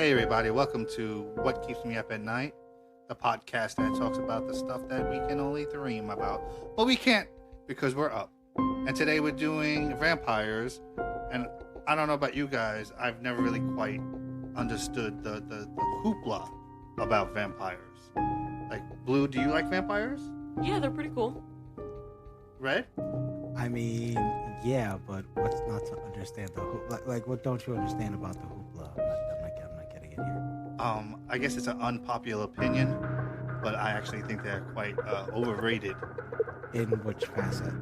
Hey, everybody, welcome to What Keeps Me Up at Night, the podcast that talks about the stuff that we can only dream about, but we can't because we're up. And today we're doing vampires, and I don't know about you guys, I've never really quite understood the hoopla about vampires. Like, Blue, do you like vampires? Yeah, they're pretty cool. Red? I mean, yeah, but what's not to understand the hoopla? Like, what don't you understand about the hoopla? I'm not getting it here. I guess it's an unpopular opinion, but I actually think they're quite overrated. In which facet?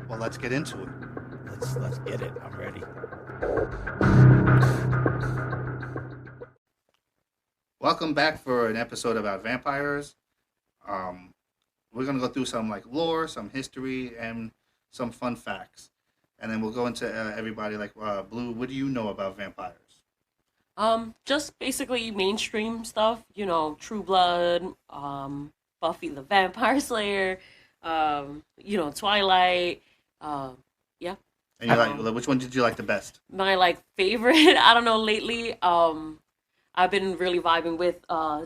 Well, let's get into it. Let's get it. I'm ready. Welcome back for an episode about vampires. We're gonna go through some like lore, some history, and some fun facts, and then we'll go into everybody like Blue. What do you know about vampires? Just basically mainstream stuff, True Blood, Buffy the Vampire Slayer, Twilight, yeah. And you like which one did you like the best? My favorite, I don't know, lately, I've been really vibing with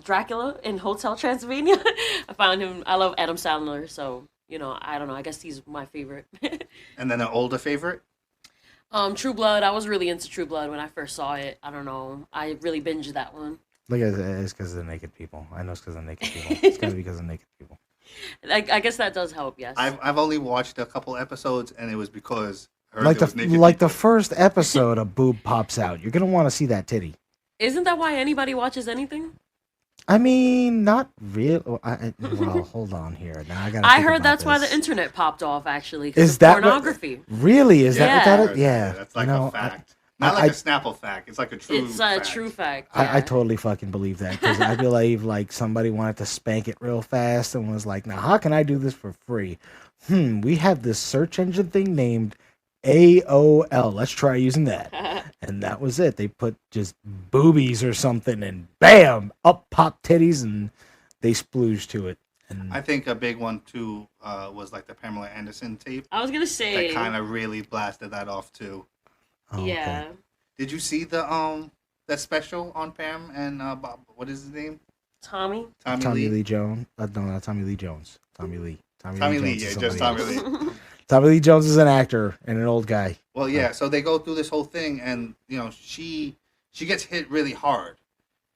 Dracula in Hotel Transylvania. I love Adam Sandler, so, I don't know, I guess he's my favorite. And then an older favorite? True Blood. I was really into True Blood when I first saw it. I don't know. I really binged that one. Look, it's because of the naked people. I know it's because of the naked people. It's got to be because of the naked people. I guess that does help, yes. I've only watched a couple episodes, and it was because I heard Like there was naked the people. first episode, a boob pops out. You're gonna want to see that titty. Isn't that why anybody watches anything? I mean, not real. Well, hold on here. Now I heard that's why the internet popped off. Actually, is that pornography? Really? Is that Yeah. what that is? Yeah, That's like a fact. Not like a Snapple fact. It's like a true. It's fact. a true fact. I totally fucking believe that because I believe like somebody wanted to spank it real fast and was like, "Now, how can I do this for free? We have this search engine thing named AOL. Let's try using that." And that was it. They put just boobies or something, and bam, up pop titties, and they splooged to it. And I think a big one too was like the Pamela Anderson tape. I was gonna say That kind of really blasted that off too. oh, yeah. okay. Did you see the that special on Pam and Bob? What is his name? Tommy Tommy Lee Jones. No, not Tommy Lee Jones. Tommy Lee. Tommy Lee, Jones is yeah, just somebody Tommy else. Lee. Tommy Lee Jones is an actor and an old guy. Well, yeah. So they go through this whole thing, and she gets hit really hard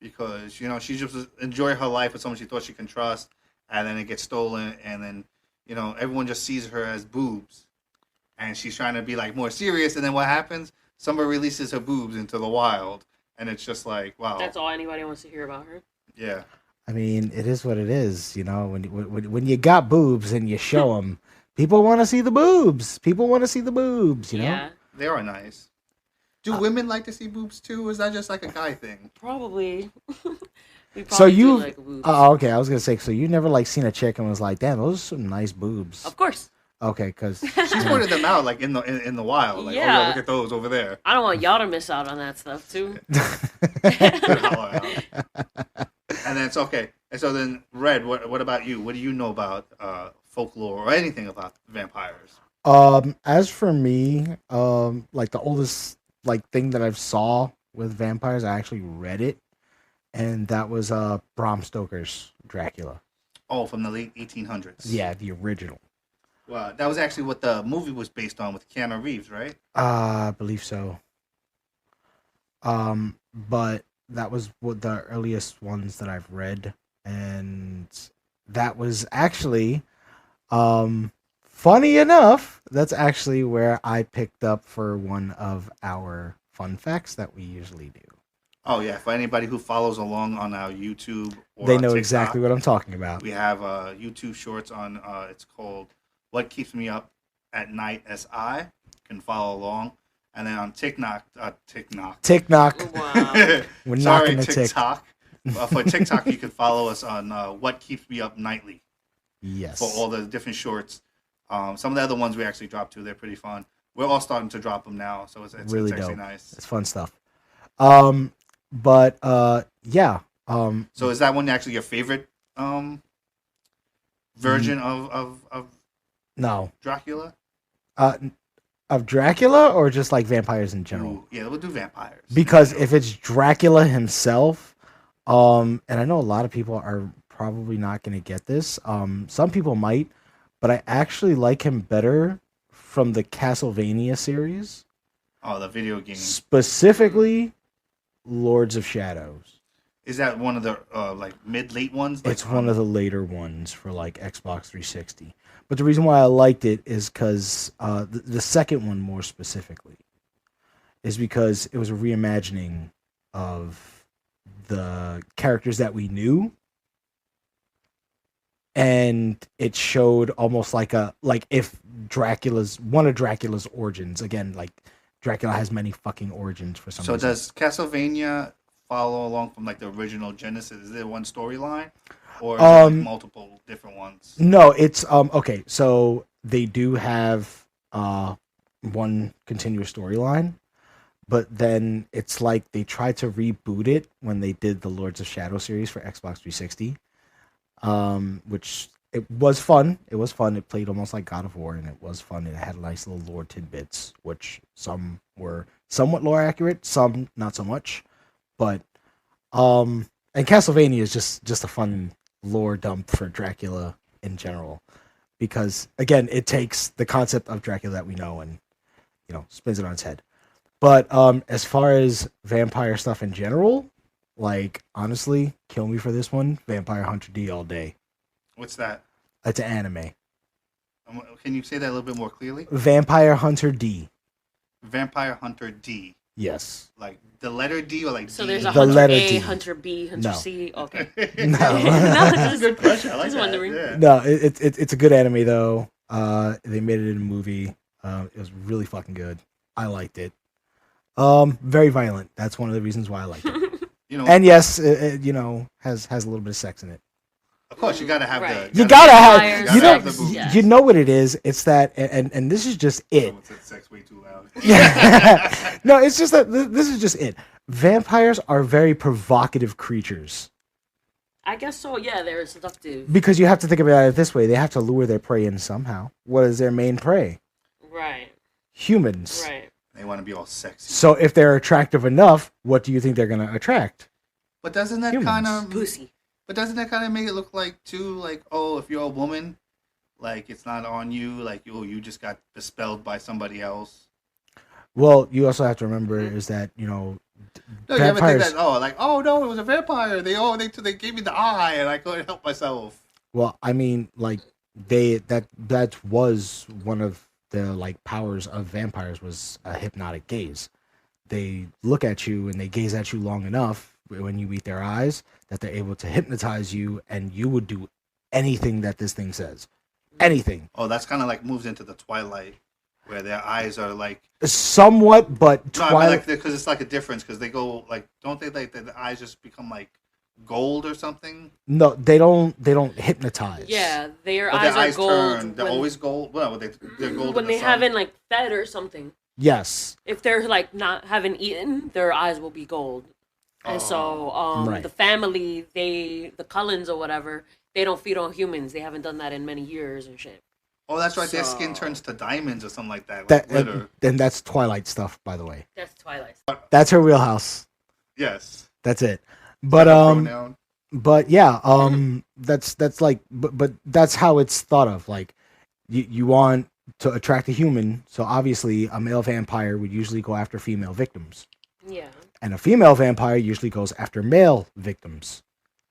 because she just enjoy her life with someone she thought she can trust, and then it gets stolen, and then everyone just sees her as boobs, and she's trying to be like more serious, and then what happens? Somebody releases her boobs into the wild, and it's just like, wow. That's all anybody wants to hear about her. Yeah. I mean, it is what it is. When you got boobs and you show them, people want to see the boobs. People want to see the boobs. Yeah, They are nice. Do women like to see boobs too, or is that just like a guy thing? probably. We So probably do you? like boobs. Oh, okay. I was gonna say. So you never seen a chick and was like, "Damn, those are some nice boobs." Of course. Okay, because She's pointed them out like in the wild. Like, oh Yeah. yeah, look at those over there. I don't want y'all to miss out on that stuff too. Good holler out. And then it's okay. And so then, Red, what about you? What do you know about folklore or anything about vampires? As for me, like the oldest thing that I've saw with vampires, I actually read it, and that was Bram Stoker's Dracula. Oh, from the late 1800s. Yeah, the original. Well, that was actually what the movie was based on with Keanu Reeves, right? I believe so. But that was one of the earliest ones that I've read, and that was actually, funny enough, that's actually where I picked up for one of our fun facts that we usually do. Oh yeah, for anybody who follows along on our YouTube, or They on know TikTok, exactly what I'm talking about. We have YouTube shorts on. It's called "What Keeps Me Up at Night." SI. You can follow along, and then on TikTok. Tick knock. Wow. We're Sorry, knocking the tick. TikTok. For TikTok, you can follow us on What Keeps Me Up Nightly Yes. for all the different shorts. Some of the other ones we actually dropped too. They're pretty fun. We're all starting to drop them now, so it's Really actually dope. nice. It's fun stuff. But yeah. So is that one actually your favorite version of No. Dracula? Of Dracula or just like vampires in general? Ooh, yeah, we'll do vampires. Because if it's Dracula himself, And I know a lot of people are probably not going to get this. Some people might, but I actually like him better from the Castlevania series, Oh, the video game. specifically Lords of Shadows. Is that one of the like mid-late ones? Like, It's one of the later ones for like Xbox 360. But the reason why I liked it is because the second one more specifically is because it was a reimagining of the characters that we knew, and it showed almost like if Dracula's one of Dracula's origins again. Like Dracula has many fucking origins for some So reason. does Castlevania follow along from like the original Genesis? Is there one storyline, or is it like multiple different ones? No, it's okay. So they do have one continuous storyline, but then it's like they tried to reboot it when they did the Lords of Shadow series for Xbox 360, which it was fun. It was fun. It played almost like God of War, and it was fun. It had nice little lore tidbits, which some were somewhat lore accurate, some not so much. But and Castlevania is just a fun lore dump for Dracula in general, because again, it takes the concept of Dracula that we know and spins it on its head. But as far as vampire stuff in general, like honestly, kill me for this one. Vampire Hunter D all day. What's that? It's an anime. Can you say that a little bit more clearly? Vampire Hunter D. Vampire Hunter D. Yes. Like the letter D or like So D? there's a The Hunter letter A, D. Hunter B, Hunter No. C. Okay. No. That's a good question. I like Just that. wondering. Yeah. No, it's a good anime though. They made it in a movie. It was really fucking good. I liked it. Very violent. That's one of the reasons why I liked it. You know, And yes, it has a little bit of sex in it. of course, you gotta have Right. the. You gotta have, Vampires, you know, sex, yeah. you know what it is. It's that, and this is just it. Someone said sex way too loud. Yeah. No, it's just that this is just it. Vampires are very provocative creatures I guess so. Yeah, they're seductive. because you have to think about it this way. They have to lure their prey in somehow. What is their main prey? Right. Humans. Right. They want to be all sexy. So if they're attractive enough, what do you think they're gonna attract? But doesn't that Humans. kind of Pussy. But doesn't that kind of make it look like too, like, oh, if you're a woman, like it's not on you, like you just got dispelled by somebody else. Well, you also have to remember is that No, you ever think vampires. that? Oh, like, oh no, it was a vampire. They gave me the eye, and I couldn't help myself. Well, I mean, like that was one of the like powers of vampires was a hypnotic gaze. They look at you and they gaze at you long enough when you meet their eyes that they're able to hypnotize you, and you would do anything that this thing says. Anything. Oh, that's kind of like moves into the Twilight, where their eyes are like. Somewhat, but No, I mean Twilight. like because it's like a difference because they go like, don't they like the eyes just become like gold or something? No, they don't hypnotize. Yeah, their But eyes their are eyes gold. turn. They're when, always gold. Well, they're gold when in the they sun. haven't like fed or something. Yes. If they're like not haven't eaten, their eyes will be gold. And so Right. the family, the Cullens or whatever, they don't feed on humans. They haven't done that in many years and shit. Oh, that's right. Their So- skin turns to diamonds or something like that. Like That glitter. and that's Twilight stuff, by the way. That's Twilight. That's her wheelhouse. Yes. That's it. But Pronoun. but yeah, that's like, but that's how it's thought of. Like, you want to attract a human, so obviously a male vampire would usually go after female victims, Yeah. and a female vampire usually goes after male victims.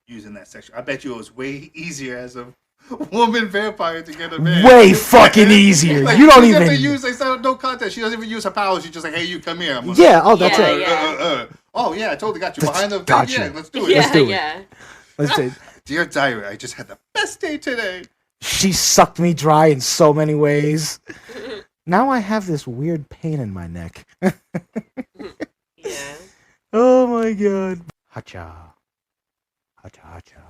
Using that section, I bet you it was way easier as a woman vampire to get a man. Way fucking easier. Like, You don't she doesn't even. use like no contest. She doesn't even use her powers. She's just like, hey, you come here. I'm Yeah. Oh, that's Yeah, it. yeah. Oh yeah, I totally got you That's- behind the got Yeah, you. let's do it. Yeah, do it. yeah. Let's say Dear diary, I just had the best day today. she sucked me dry in so many ways. Now I have this weird pain in my neck. Yeah. Oh my god. Hacha. Hacha hacha.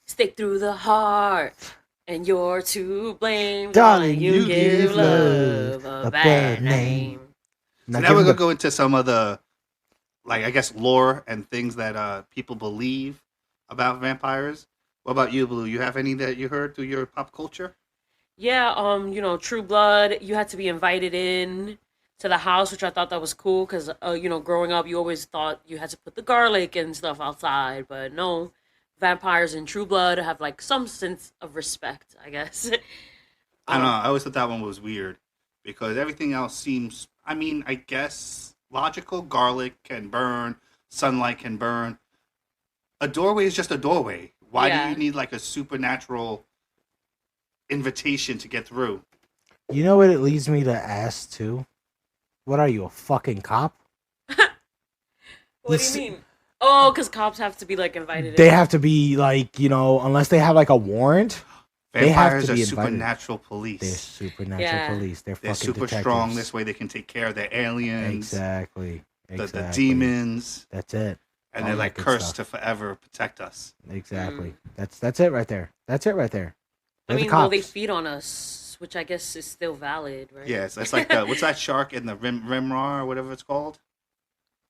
Stick through the heart, and you're to blame. Darling, you you give give love love a bad name. Now Now give we're him gonna the- go into some of the, like I guess, lore and things that people believe about vampires. What about you, Blue? You have any that you heard through your pop culture? Yeah, True Blood, you had to be invited in to the house, which I thought that was cool because growing up, you always thought you had to put the garlic and stuff outside, but no, vampires in True Blood have like some sense of respect, I guess. I don't know. I always thought that one was weird because everything else seems. I mean, I guess logical. Garlic can burn. Sunlight can burn. A doorway is just a doorway. Why do you need like a supernatural invitation to get through? You know what it leads me to ask too? What are you, a fucking cop? What do you mean? Oh, because cops have to be like invited. They have to be like, unless they have like a warrant. Vampires are supernatural police. They're supernatural police. They're fucking super detectives. Strong. This way they can take care of their aliens. Exactly. The demons. That's it. And they're like cursed to forever protect us. Exactly. That's it right there. That's it right there. I mean, well, they feed on us, which I guess is still valid, right? Yes, it's like what's that shark in the Rimrar or whatever it's called?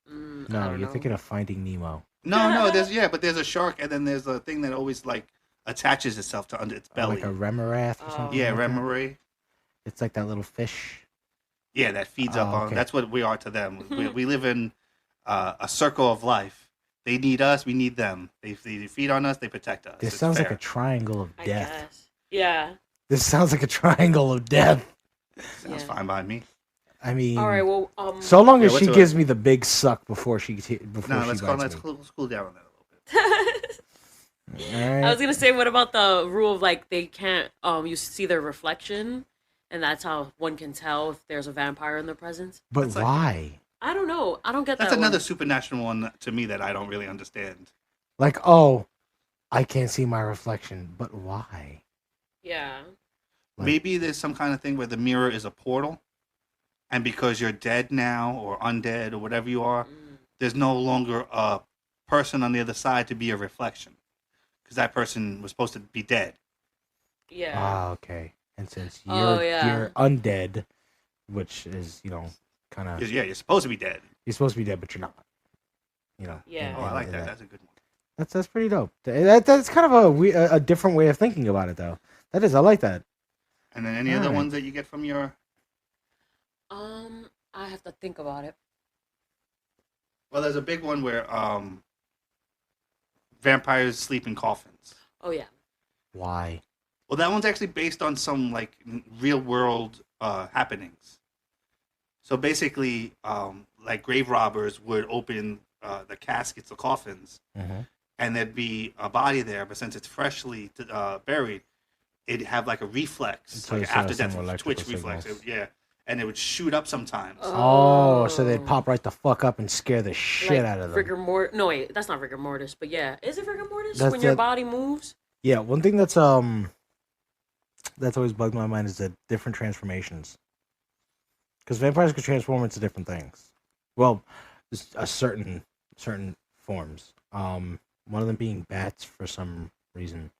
No, you're thinking of Finding Nemo. No, there's a shark, and then there's a thing that always like attaches itself to under its belly. Like a remorath or something. Yeah, like remoray. It's like that little fish. Yeah, that feeds up on. That's what we are to them. we live in a circle of life. They need us. We need them. They feed on us. They protect us. This sounds like a triangle of death. I guess. Yeah. This sounds like a triangle of death. Sounds fine by me. I mean, all right. Well, so long as she gives me the big suck before she let's cool down on that a little bit. Right. I was gonna say, what about the rule of like they can't you see their reflection, and that's how one can tell if there's a vampire in their presence. But that's why? I don't know. I don't get that. That's another supernatural one to me that I don't really understand. Like, oh, I can't see my reflection, but why? Yeah. Maybe there's some kind of thing where the mirror is a portal, and because you're dead now or undead or whatever you are, there's no longer a person on the other side to be a reflection, because that person was supposed to be dead. Yeah. Ah, okay. And since you're undead, which is kind of you're supposed to be dead. You're supposed to be dead, but you're not. Yeah. I like that. That's a good one. That's pretty dope. That's kind of a different way of thinking about it, though. That is, I like that. And then any other ones that you get from your? I have to think about it. Well, there's a big one where vampires sleep in coffins. Oh yeah. Why? Well, that one's actually based on some like real world happenings. So basically, like grave robbers would open the caskets, the coffins, and there'd be a body there. But since it's freshly buried, it'd have like a reflex, like after death twitch reflex. And it would shoot up sometimes. Oh, so they'd pop right the fuck up and scare the shit out of them. Rigor mortis. No, wait, that's not rigor mortis. But yeah, is it rigor mortis when your body moves? Yeah, one thing that's always bugged my mind is the different transformations. Because vampires can transform into different things. Well, a certain forms. One of them being bats for some reason.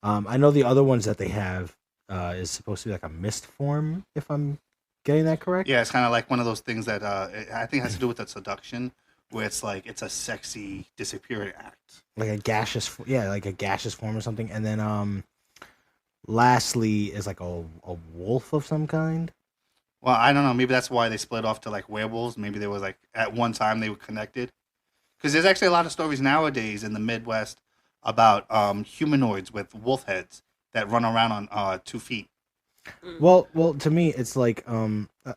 I know the other ones that they have is supposed to be like a mist form, if I'm getting that correct. Yeah, it's kind of like one of those things that I think has to do with the seduction, where it's like it's a sexy disappearing act, like a gaseous form or something. And then lastly is like a wolf of some kind. Well, I don't know. Maybe that's why they split off to like werewolves. Maybe there was like at one time they were connected. Because there's actually a lot of stories nowadays in the Midwest about humanoids with wolf heads that run around on 2 feet. Well, to me, it's like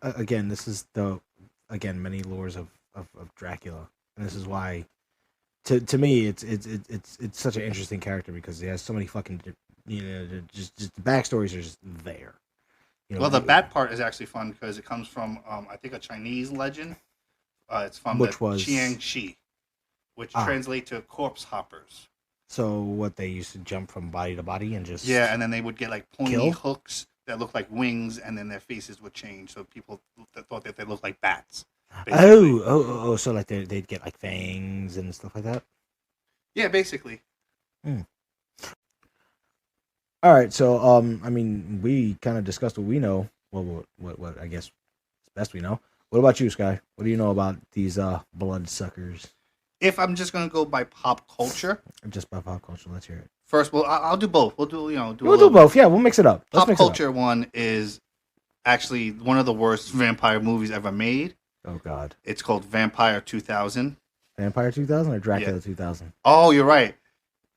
again, this is many lores of Dracula, and this is why to me it's such an interesting character because he has so many fucking just the backstories are just there. Well, the bat part is actually fun because it comes from I think a Chinese legend. It's from Qiangxi, which translate to corpse hoppers. So what, they used to jump from body to body and just and then they would get like pointy hooks that looked like wings, and then their faces would change, so people thought that they looked like bats. Basically. Oh! So like they'd get like fangs and stuff like that. Yeah, basically. All right, so I mean, we kind of discussed what we know. Well, what I guess it's best we know. What about you, Sky? What do you know about these bloodsuckers? If I'm just gonna go by pop culture, just by pop culture, let's hear it. First, well, I'll do both. We'll do We'll do both. Yeah, we'll mix it up. Pop culture one is actually one of the worst vampire movies ever made. Oh God. It's called Vampire 2000. Vampire 2000 or Dracula Yeah. 2000? Oh, you're right.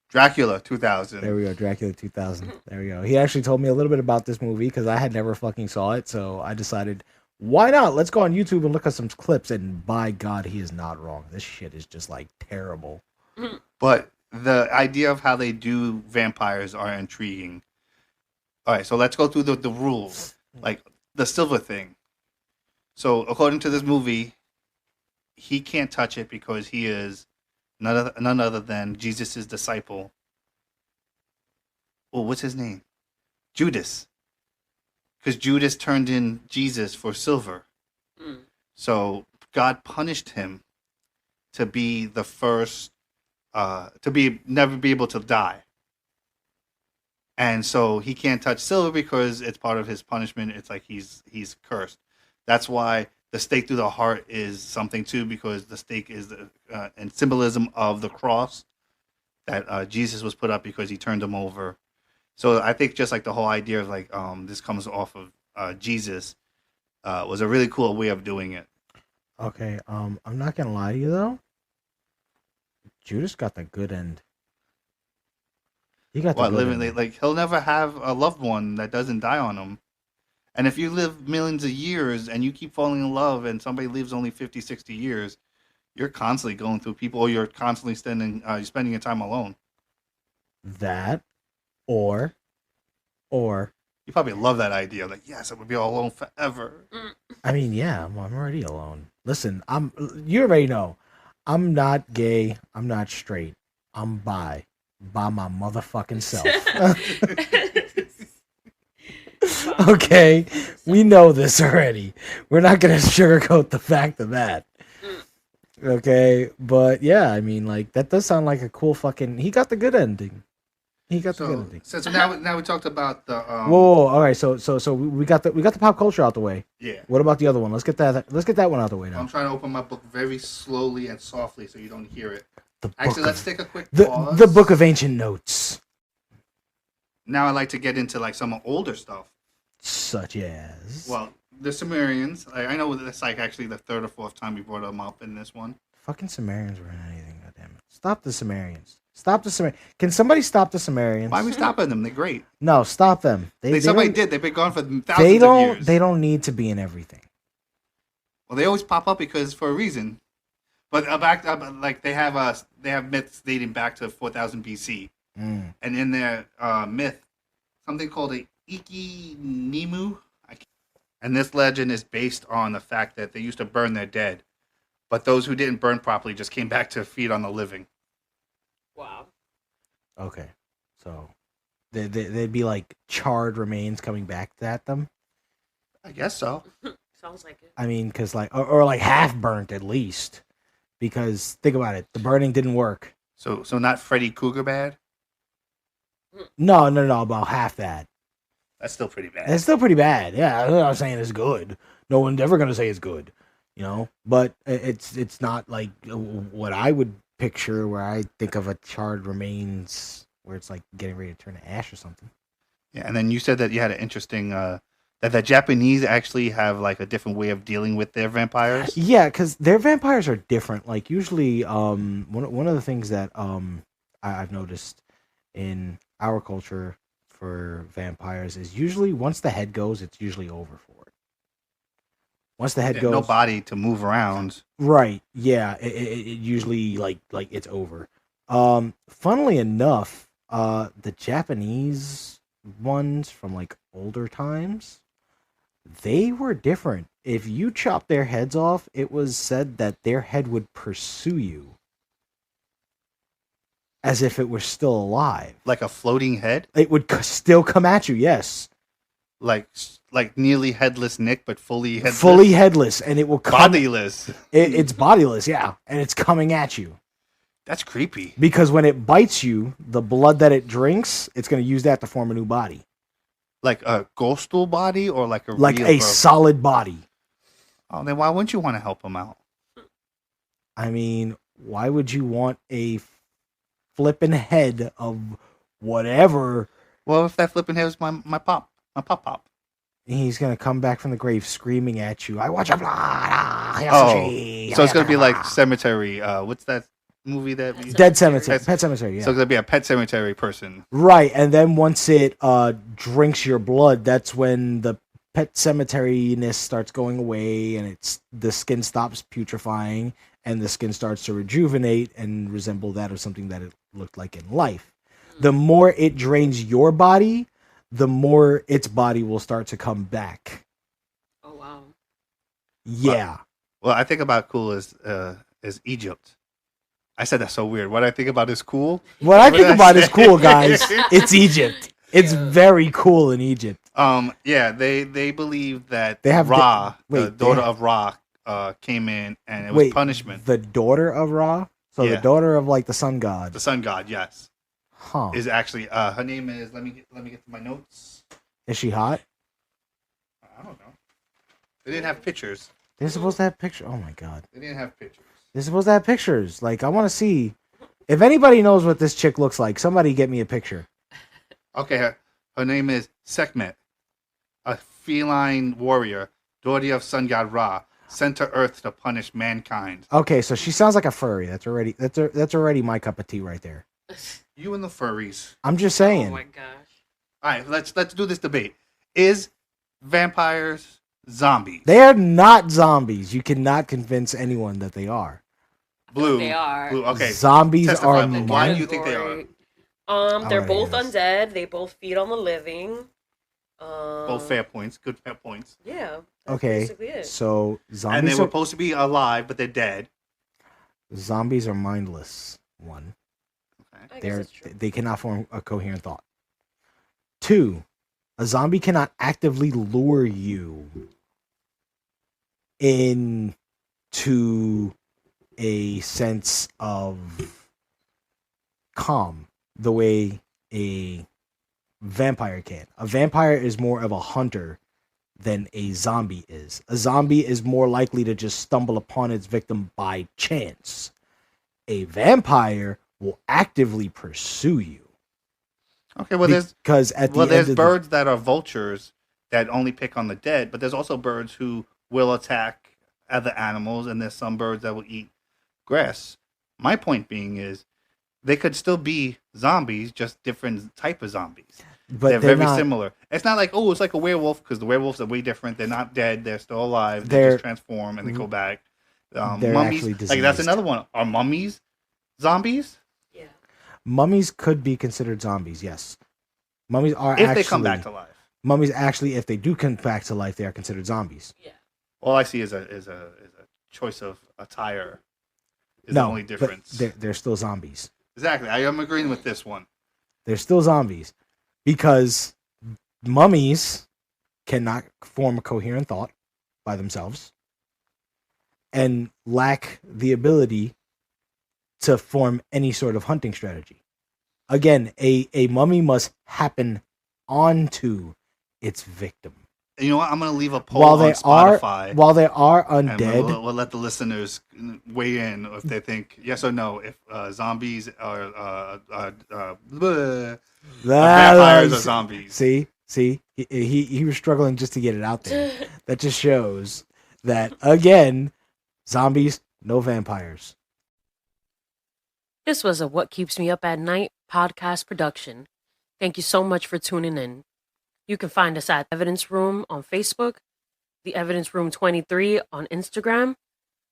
Dracula 2000. There we go. Dracula 2000. There we go. He actually told me a little bit about this movie because I had never fucking saw it. So I decided, why not? Let's go on YouTube and look at some clips. And by God, he is not wrong. This shit is just like terrible. But the idea of how they do vampires are intriguing. All right, so let's go through the rules. Like the silver thing. So according to this movie, he can't touch it because he is none other than Jesus' disciple. Oh, what's his name? Judas. Because Judas turned in Jesus for silver. So God punished him to be the first, never be able to die. And so he can't touch silver because it's part of his punishment. It's like he's cursed. That's why the stake through the heart is something too, because the stake is in symbolism of the cross that Jesus was put up because he turned him over. So I think just like the whole idea of like this comes off of Jesus was a really cool way of doing it. Okay, I'm not gonna lie to you though. Judas got the good end. He got the good end. Like he'll never have a loved one that doesn't die on him. And if you live millions of years and you keep falling in love and somebody lives only 50, 60 years, you're constantly going through people, or you're constantly spending your time alone. That, or you probably love that idea. Like, yes, I would be all alone forever. I mean, yeah, I'm already alone. Listen, you already know, I'm not gay. I'm not straight. I'm bi my motherfucking self. Okay, we know this already. We're not gonna sugarcoat the fact of that. Okay, but yeah, I mean, like that does sound like a cool fucking. He got the good ending. He got the good ending. So now we talked about the. Whoa! All right, so we got the pop culture out the way. Yeah. What about the other one? Let's get that one out the way now. I'm trying to open my book very slowly and softly so you don't hear it. Let's take a quick pause. pause. The Book of Ancient Notes. Now I'd like to get into like some older stuff. Such as? Well, the Sumerians. I know that's like actually the third or fourth time we brought them up in this one. Fucking Sumerians were in anything, goddammit. Stop the Sumerians. Stop the Sumerians. Can somebody stop the Sumerians? Why are we stopping them? They're great. No, stop them. Somebody did. They've been gone for thousands of years. They don't need to be in everything. Well, they always pop up because for a reason. But like they have myths dating back to 4000 BC, and in their myth, something called a Iki-Nimu. And this legend is based on the fact that they used to burn their dead, but those who didn't burn properly just came back to feed on the living. Wow. Okay, so they'd be like charred remains coming back at them. I guess so. Sounds like it. I mean, because like or like half burnt at least, because think about it, the burning didn't work. So not Freddy Krueger bad. No, about half that. That's still pretty bad. It's still pretty bad. Yeah, I'm not saying it's good. No one's ever gonna say it's good, But it's not like what I would picture, where I think of a charred remains, where it's like getting ready to turn to ash or something. Yeah, and then you said that you had an interesting that the Japanese actually have like a different way of dealing with their vampires. Yeah, because their vampires are different. Like usually, one of the things that I've noticed in our culture for vampires is usually once the head goes, it's usually over for it. Once the head goes, no body to move around. Right? Yeah, it usually like it's over. Funnily enough, the Japanese ones from like older times, they were different. If you chop their heads off, it was said that their head would pursue you as if it were still alive. Like a floating head? It would still come at you, yes. Like nearly headless Nick, but fully headless? Fully headless, and it will come... Bodiless. It's bodiless, yeah. And it's coming at you. That's creepy. Because when it bites you, the blood that it drinks, it's going to use that to form a new body. Like a ghostal body, or like a solid body. Oh, then why wouldn't you want to help him out? I mean, why would you want a flipping head of whatever? Well, if that flipping head was my pop. He's gonna come back from the grave screaming at you. I want your blood. Oh, so it's gonna be like Cemetery. What's that movie that we? Dead Cemetery. Pet Cemetery. Yeah. So it's gonna be a Pet Cemetery person. Right, and then once it drinks your blood, that's when the pet cemetery-ness starts going away, and the skin stops putrefying, and the skin starts to rejuvenate and resemble that of something that it looked like in life. The more it drains your body, the more its body will start to come back. Oh wow. Yeah. Well, I think about cool is Egypt. I said that's so weird. What I think about is cool. What I think about is cool, guys. It's Egypt. It's very cool in Egypt. Yeah, they believe that They have Ra, the- wait, the daughter they- of Ra, came in and it was punishment. The daughter of Ra? So the Yeah. daughter of like the sun god. The sun god, yes, Huh. is actually her name is let me get to my notes. Is she hot? I don't know. They didn't have pictures. They're supposed to have pictures. Oh my god. They didn't have pictures. They're supposed to have pictures. Like, I want to see. If anybody knows what this chick looks like, somebody get me a picture. Okay, her name is Sekhmet, a feline warrior, daughter of sun god Ra, sent to Earth to punish mankind. Okay, so she sounds like a furry. That's already my cup of tea right there. You and the furries. I'm just saying. Oh my gosh. All right, let's do this debate. Is vampires zombies? They are not zombies. You cannot convince anyone that they are. Blue. They are. Blue. Okay. Zombies Testify. are Why do mind. you think they are? They're Alright, both yes. undead. They both feed on the living. Both fair points. Good fair points. Yeah. That's Okay, basically it. so And they zombies were are, supposed to be alive, but they're dead. zombies are mindless. One, I guess that's true. they cannot form a coherent thought. Two, a zombie cannot actively lure you into a sense of calm the way a vampire can. A vampire is more of a hunter than a zombie is. A zombie is more likely to just stumble upon its victim by chance. A vampire will actively pursue you. Okay, well, there's Because at the end there's of birds that are vultures that only pick on the dead, but there's also birds who will attack other animals, and there's some birds that will eat grass. My point being is, they could still be zombies, just different type of zombies. but they're very not, similar. It's not like, oh, it's like a werewolf, because the werewolves are way different. They're not dead. They're still alive. They They're- just transform and they go back. they're Mummies, actually like that's diseased. another one. Are mummies zombies? Yeah. Mummies could be considered zombies, yes. Mummies are If actually, they come back to life. Mummies actually, if they do come back to life, they are considered zombies. Yeah. All I see is a choice of attire. Is No, the only difference. but they're still zombies. Exactly. I am agreeing with this one. They're still zombies because mummies cannot form a coherent thought by themselves and lack the ability to form any sort of hunting strategy. Again, a mummy must happen onto its victim. You know what? I'm going to leave a poll While on they Spotify. while they are and undead, we'll let the listeners weigh in if they think yes or no. If zombies are bleh, vampires are zombies. See, he was struggling just to get it out there. That just shows that again, zombies, no vampires. This was a What Keeps Me Up at Night podcast production. Thank you so much for tuning in. You can find us at Evidence Room on Facebook, The Evidence Room 23 on Instagram,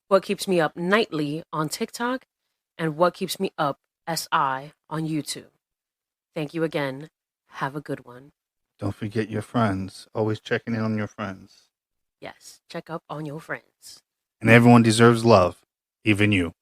What Keeps Me Up Nightly on TikTok, and What Keeps Me Up SI on YouTube. Thank you again. Have a good one. Don't forget your friends. Always checking in on your friends. Yes, check up on your friends. And everyone deserves love, even you.